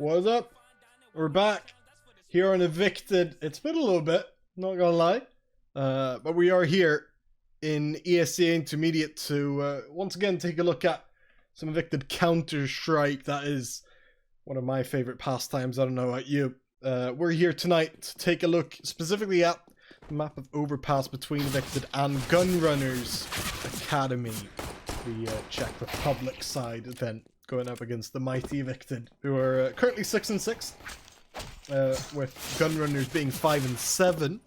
What's up? We're back here on Evicted. It's been a little bit, not gonna lie, but we are here in ESEA Intermediate to once again take a look at some Evicted Counter-Strike. That is one of my favorite pastimes. I don't know about you. We're here tonight to take a look specifically at the map of Overpass between Evicted and Gunrunners Academy, the Czech Republic side event, going up against the mighty Evicted, who are currently 6-6, with Gunrunners being 5-7.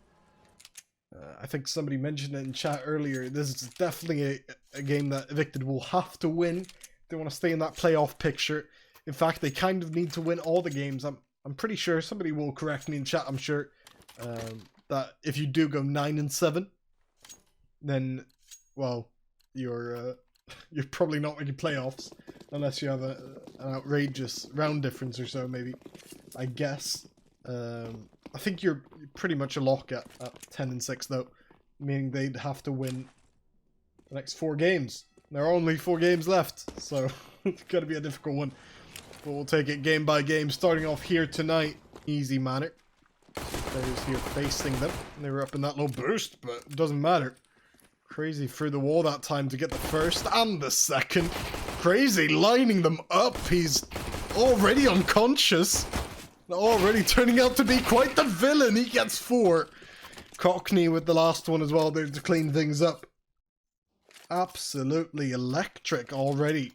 I think somebody mentioned it in chat earlier. This is definitely a game that Evicted will have to win. They want to stay in that playoff picture. In fact, they kind of need to win all the games. I'm pretty sure somebody will correct me in chat. I'm sure that if you do go 9-7, then well, you're probably not making playoffs unless you have an outrageous round difference or so, maybe. I guess. I think you're pretty much a lock at 10-6 though, meaning they'd have to win the next 4 games. There are only 4 games left, so it's gonna be a difficult one. But we'll take it game by game, starting off here tonight. Easy manner. Players here facing them. They were up in that low boost, but it doesn't matter. Crazy through the wall that time to get the first and the second. Crazy lining them up. He's already unconscious. Already turning out to be quite the villain. He gets 4. Cockney with the last one as well there to clean things up. Absolutely electric already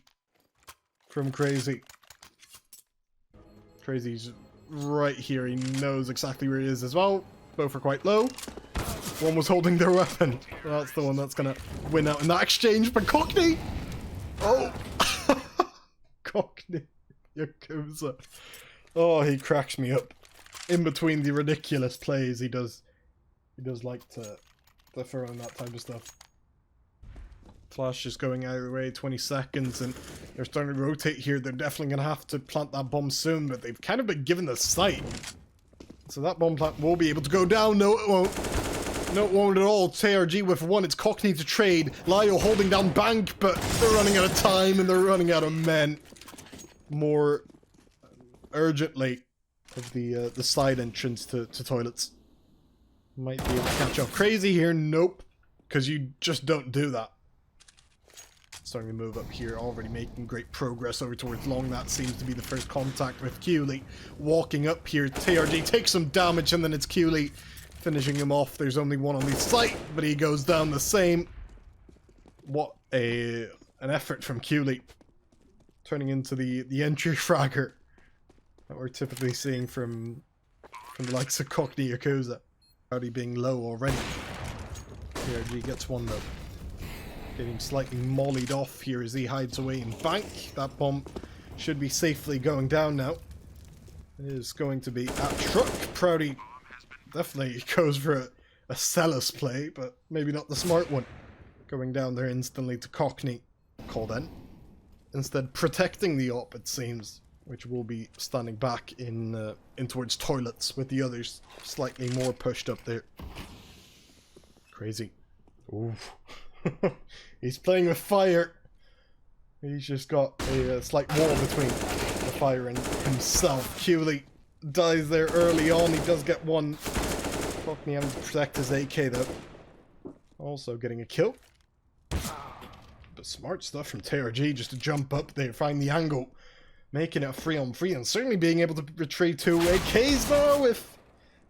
from Crazy. Crazy's right here. He knows exactly where he is as well. Both are quite low. One was holding their weapon. Well, that's the one that's gonna win out in that exchange. But Cockney! Oh! Cockney. Yakuza. Oh, he cracks me up. In between the ridiculous plays, he does like to throw in that type of stuff. Flash is going out of the way, 20 seconds, and they're starting to rotate here. They're definitely going to have to plant that bomb soon, but they've kind of been given the sight. So that bomb plant will be able to go down. No, it won't. No, it won't at all. TRG with 1. It's Cockney to trade. Lyo holding down Bank, but they're running out of time, and they're running out of men. More urgently of the side entrance to toilets. Might be able to catch up. Crazy here. Nope. Because you just don't do that. Starting to move up here, already making great progress over towards long. That seems to be the first contact with Cooley. Walking up here, TRG takes some damage, and then it's Cooley finishing him off. There's only one on the site, but he goes down the same. What an effort from Cooley. Turning into the entry fragger that we're typically seeing from the likes of Cockney Yakuza. Already being low already. TRG gets one though. Getting slightly mollied off here as he hides away in Bank. That bomb should be safely going down now. It is going to be at Truck. Proudy definitely goes for a zealous play, but maybe not the smart one. Going down there instantly to Cockney. Call then. Instead protecting the op, it seems, which will be standing back in towards toilets with the others slightly more pushed up there. Crazy. Ooh. He's playing with fire. He's just got a slight wall between the fire and himself. Cooley dies there early on. He does get one. Cockney having to protect his AK though. Also getting a kill. But smart stuff from TRG just to jump up there, find the angle, making it a 3-on-3, and certainly being able to retrieve 2 AKs though if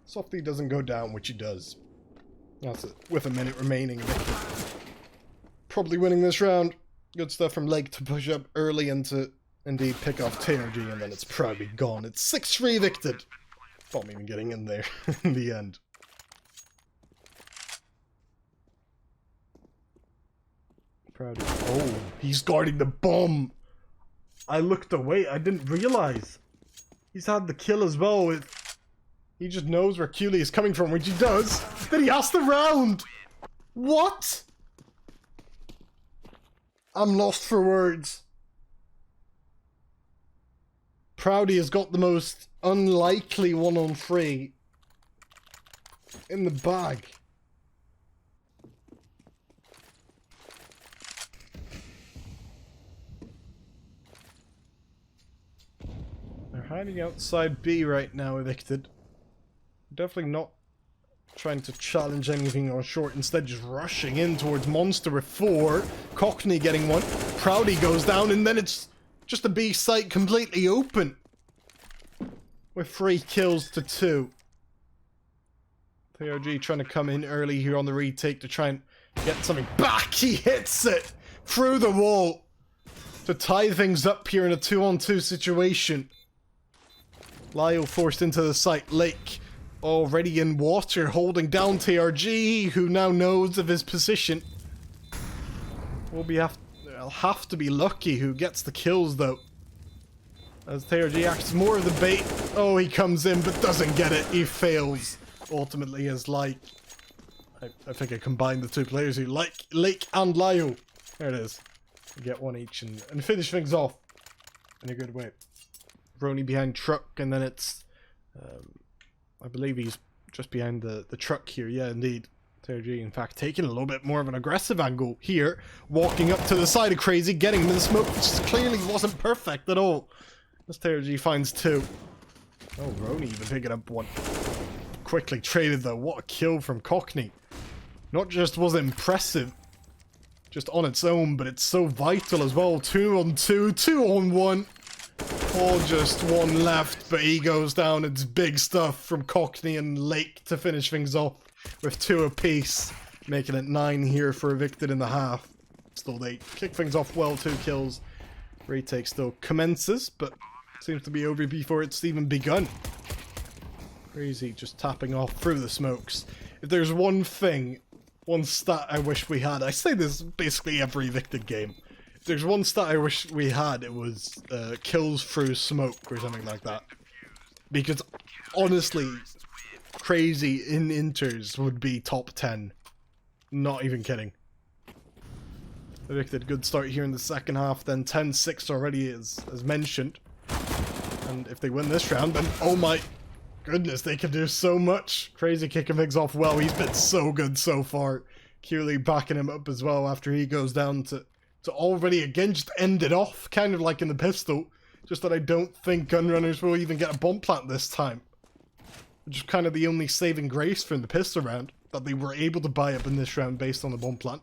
Softy doesn't go down, which he does. That's it, with a minute remaining. Probably winning this round. Good stuff from Leg to push up early and to indeed pick off TRG, and then it's probably gone. It's 6-3 Evicted. Bomb even getting in there in the end. Proud of, oh, he's guarding the bomb. I looked away. I didn't realize. He's had the kill as well. He just knows where Cooley is coming from, which he does. Then he has the round. What? I'm lost for words. Proudy has got the most unlikely 1-on-3 in the bag. hiding outside B right now, Evicted. Definitely not trying to challenge anything on short, instead just rushing in towards Monster with 4. Cockney getting 1. Proudy goes down, and then it's just a B site completely open. With 3 kills to 2. TRG trying to come in early here on the retake to try and get something back. He hits it through the wall to tie things up here in a 2-on-2 situation. Lyle forced into the site. Lake already in water, holding down TRG, who now knows of his position. I'll have to be lucky who gets the kills, though. As TRG acts more of the bait. Oh, he comes in, but doesn't get it. He fails. Ultimately, as like... I think I combined the 2 players who like Lake and Lyle. There it is. We get 1 each and finish things off in a good way. Rony behind truck, and then it's... I believe he's just behind the truck here. Yeah, indeed. TRG, in fact, taking a little bit more of an aggressive angle here. Walking up to the side of Crazy, getting him in the smoke, which clearly wasn't perfect at all. As TRG finds 2. Oh, Rony even picking up 1. Quickly traded, though. What a kill from Cockney. Not just was it impressive, just on its own, but it's so vital as well. 2-on-2, 2-on-1. All just 1 left, but he goes down. It's big stuff from Cockney and Lake to finish things off with 2 apiece, making it 9 here for Evicted in the half. Still, they kick things off well. 2 kills. Retake still commences, but seems to be over before it's even begun. Crazy just tapping off through the smokes. If there's one thing, one stat I wish we had, I say this basically every Evicted game. If there's one stat I wish we had, it was kills through smoke or something like that. Because honestly, Crazy in inters would be top 10. Not even kidding. Evicted, good start here in the second half, then 10-6 already as mentioned. And if they win this round, then oh my goodness, they can do so much. Crazy kicking things off well. He's been so good so far. Keeley backing him up as well after he goes down to already again just end it off, kind of like in the pistol. Just that I don't think Gunrunners will even get a bomb plant this time. Which is kind of the only saving grace from the pistol round, that they were able to buy up in this round based on the bomb plant.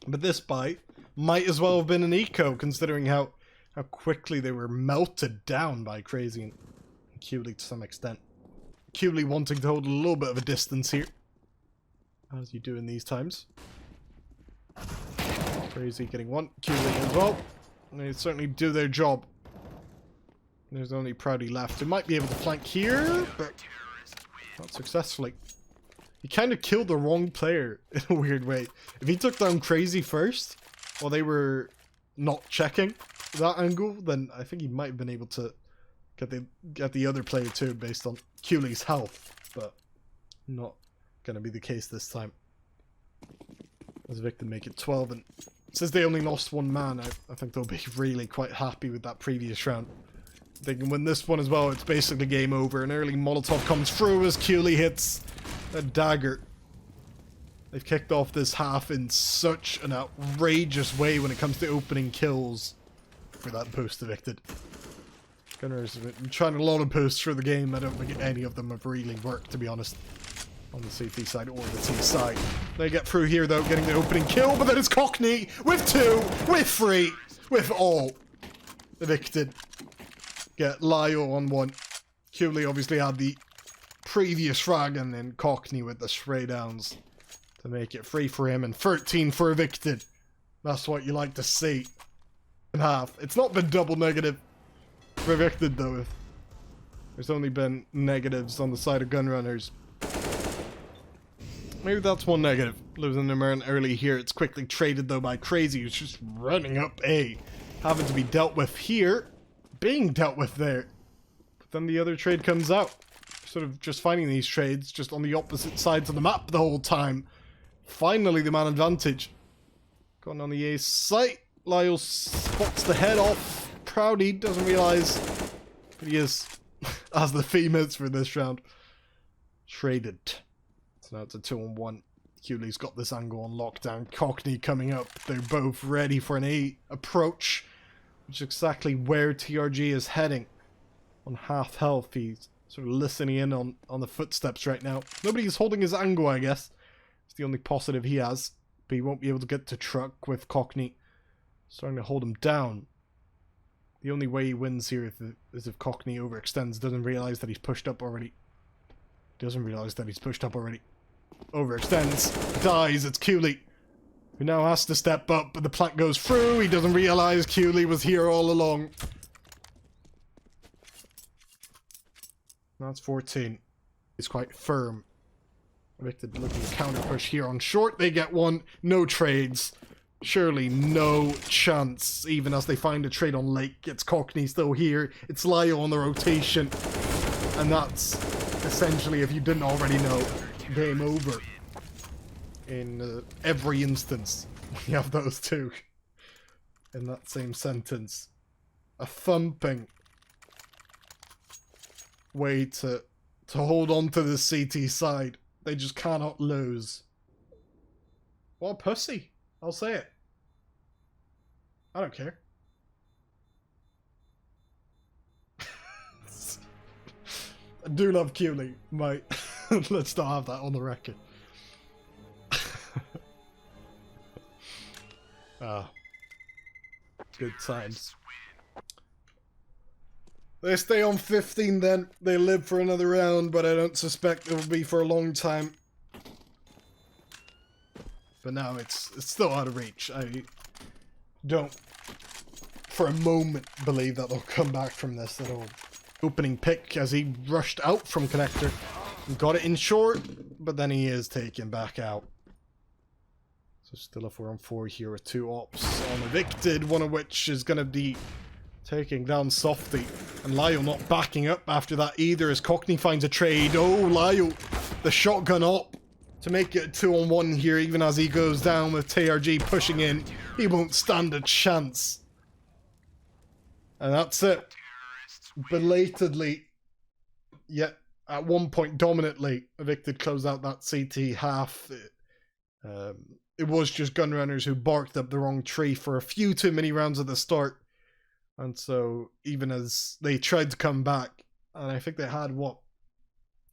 But this buy might as well have been an eco, considering how quickly they were melted down by Crazy and Keeley to some extent. Keeley wanting to hold a little bit of a distance here, as you do in these times. Crazy getting 1, Keeley as well. And they certainly do their job. There's only Proudy left, who might be able to flank here, but not successfully. He kind of killed the wrong player in a weird way. If he took down Crazy first, while they were not checking that angle, then I think he might have been able to get the other player too, based on Keeley's health, but not gonna be the case this time. As Evicted make it 12, and since they only lost 1 man, I think they'll be really quite happy with that previous round. If they can win this one as well, it's basically game over. An early Molotov comes through as Keeley hits a dagger. They've kicked off this half in such an outrageous way when it comes to opening kills for that post Evicted. Gunners have been trying a lot of posts for the game. I don't think any of them have really worked, to be honest, on the CT side or the T side. They get through here, though, getting the opening kill, but then it's Cockney with 2, with 3, with all. Evicted. Get Lyle on 1. Keeley obviously had the previous frag, and then Cockney with the spray downs to make it 3 for him and 13 for Evicted. That's what you like to see in half. It's not been double negative for Evicted, though. If there's only been negatives on the side of Gunrunners. Maybe that's 1 negative. Losing the Merlin early here. It's quickly traded, though, by Crazy, who's just running up A. Having to be dealt with here. Being dealt with there. But then the other trade comes out. Sort of just finding these trades just on the opposite sides of the map the whole time. Finally, the man advantage. Going on the A site. Lyle spots the head off. Proudy doesn't realise, but he is, as the theme is for this round. Traded. So now it's a 2-on-1. Keeley's got this angle on lockdown. Cockney coming up. They're both ready for an A approach, which is exactly where TRG is heading. on half health. He's sort of listening in on the footsteps right now. Nobody's holding his angle, I guess. It's the only positive he has. But he won't be able to get to truck with Cockney starting to hold him down. The only way he wins here is if Cockney overextends, doesn't realize that he's pushed up already. Overextends, dies, it's Cooley, who now has to step up, but the plant goes through. He doesn't realize Cooley was here all along. That's 14. It's quite firm. Evicted looking to counter push here on short. They get one. No trades. Surely no chance. Even as they find a trade on Lake. It's Cockney still here. It's Lyle on the rotation. And that's essentially, if you didn't already know, game over. In every instance, we have those two in that same sentence. A thumping way to hold on to the CT side. They just cannot lose. What a pussy. I'll say it. I don't care. I do love Cooley, mate. Let's not have that on the record. Good times. They stay on 15 then. They live for another round, but I don't suspect it will be for a long time. But now it's still out of reach. I don't for a moment believe that they'll come back from this at all. Opening pick as he rushed out from connector. Got it in short, but then he is taken back out. So still a 4-on-4 here with 2 ops on Evicted, one of which is going to be taking down Softy. And Lyle not backing up after that either as Cockney finds a trade. Oh, Lyle, the shotgun op to make it 2-on-1 here, even as he goes down with TRG pushing in. He won't stand a chance. And that's it. Belatedly, yet at one point dominantly, Evicted closed out that CT half. It was just Gunrunners who barked up the wrong tree for a few too many rounds at the start. And so, even as they tried to come back, and I think they had, what,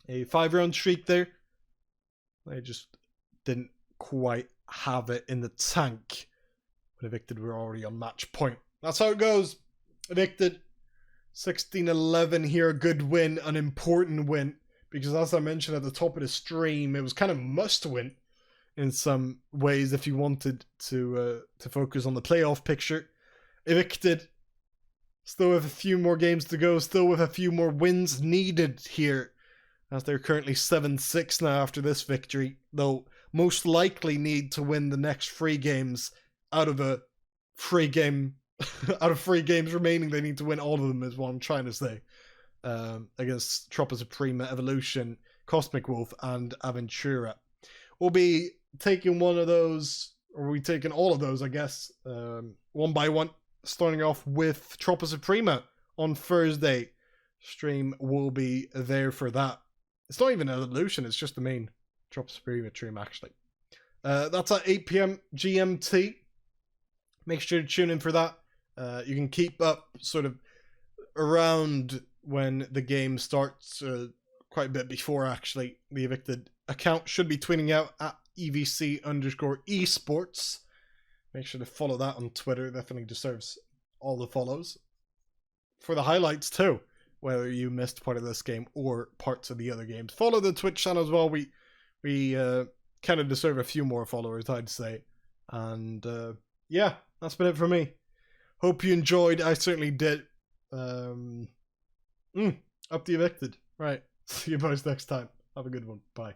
a 5-round streak there? They just didn't quite have it in the tank. But Evicted were already on match point. That's how it goes. Evicted, 16-11 here, a good win, an important win. Because as I mentioned at the top of the stream, it was kind of must win in some ways if you wanted to focus on the playoff picture. Evicted, still with a few more games to go, still with a few more wins needed here, as they're currently 7-6 now after this victory, though most likely need to win the next 3 games out of a 3 game, out of 3 games remaining. They need to win all of them, is what I'm trying to say, against Tropa Suprema, Evolution, Cosmic Wolf, and Aventura. We'll be taking one of those, or we'll be taking all of those, I guess, one by one. Starting off with Tropa Suprema on Thursday. Stream will be there for that. It's not even an Evolution, it's just the main Tropa Suprema stream, actually. That's at 8 PM GMT. Make sure to tune in for that. You can keep up sort of around when the game starts, quite a bit before, actually. The Evicted account should be tweeting out at EVC_esports. Make sure to follow that on Twitter. Definitely deserves all the follows. For the highlights too, whether you missed part of this game or parts of the other games. Follow the Twitch channel as well. We kind of deserve a few more followers, I'd say. And yeah, that's been it for me. Hope you enjoyed. I certainly did. Up the Evicted. Right. See you boys next time. Have a good one. Bye.